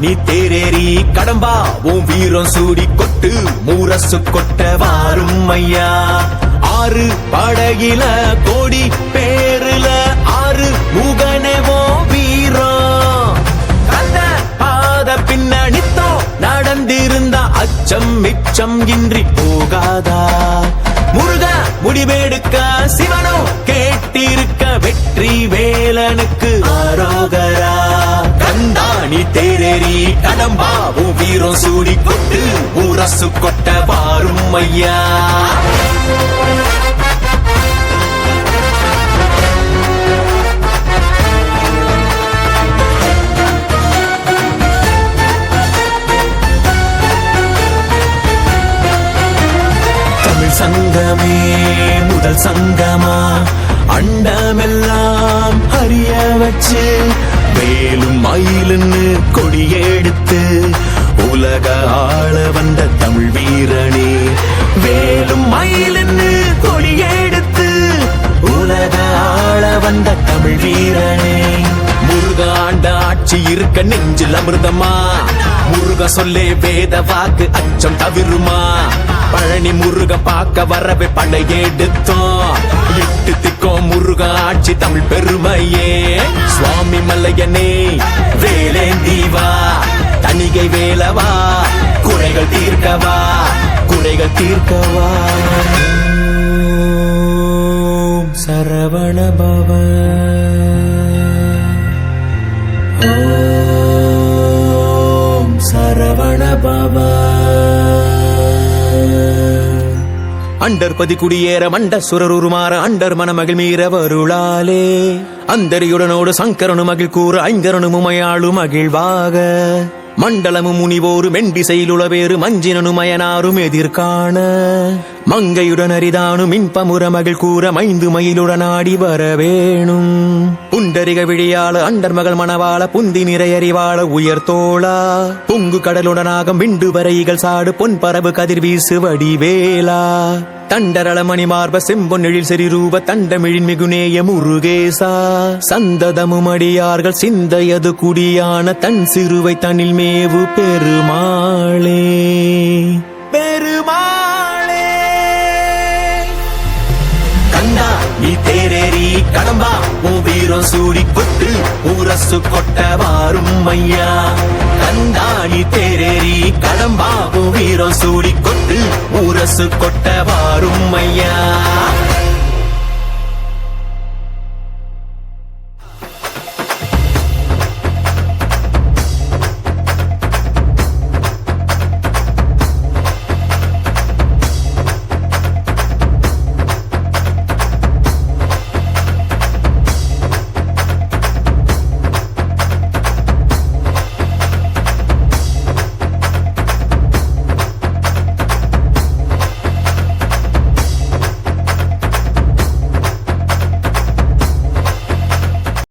நீ தேரேறி கடம்பா உன் வீரம் சூடி கொட்டு மூரசு கொட்ட வாரும் ஐயா. ஆறு படகில கோடி பேருல ஆறு முகனவோ வீரம் கந்த பாத பின்னணித்தோ நடந்திருந்த அச்சம் மிச்சம் இன்றி போகாதா. முருக முடிவெடுக்க சிவனோ கேட்டிருக்க வெற்றி வேலனுக்கு ஆரோகரா. கந்தாணி தேரேறி கடம்பாவும் வீரம் சூடி கொட்டு ஊரசு கொட்ட வாரும் ஐயா. சங்கமே முதல் சங்கமா அண்டமெல்லாம் அறிய வச்சு வேலும் மயிலுன்னு கொடியெடுத்து உலக ஆள வந்த தமிழ் வீரனே. வேலும் மயிலுன்னு கொடியெடுத்து உலக ஆள வந்த தமிழ் வீரனே. முருக ஆண்ட ஆட்சி இருக்க நெஞ்சில் அமிர்தமா முருக சொல்லே வேத வாக்கு அச்சம் தவிருமா. பழனி முருக பார்க்க வரவே படையெடுத்தோம் எட்டு திக்கோம் முருக ஆட்சி தமிழ் பெருமையே. சுவாமி மல்லையனே வேலேந்தீவா தணிகை வேலவா குறைகள் தீர்க்கவா குறைகள் தீர்க்கவா. சரவண பவ ஓம் சரவண பவ. அண்டர் பதி குடியேற மண்ட சுரருமாற அண்டர் மனமகிழ் மீற வருளாலே அந்தரியுடனோடு சங்கரனு மகிழ் கூற ஐங்கரனு முமையாளு மகிழ்வாக. மண்டலமும் முனிவோரு மெண்டிசையிலுளவேறு மஞ்சினனு மயனாரும் எதிர்காண மங்கையுடன் அரிதானு மின்பமுற மகிழ் கூற மைந்து மயிலுடன் ஆடி வரவேணும். புண்டரிக விழியாள அண்டர் மகள் மணவாள புந்தி நிறையறிவாள உயர்த்தோளா பொங்கு கடலுடனாக விண்டு வரைகள் சாடு பொன் பரவு கதிர் வீசு வடிவேலா. தண்டரள மணிமார்ப செம்பொன்னெழில் செறிரூப தண்டமிழின் மிகுநேய முருகேசா. சந்ததமும் அடியார்கள் சிந்தையது குடியான தன் சிறுவை தனில் மேவு பெருமாளே பெருமாளே. கண்டா நீ தேரேறி கடம்பா உன் வீரம் சூடி கொட்டு ஊரசு கொட்ட வாரும் ஐயா. கந்தாணி தேரேறி கடம்பா உன் வீரம் சூடி கொட்டு ஊரசு கொட்ட வாரும் ஐயா.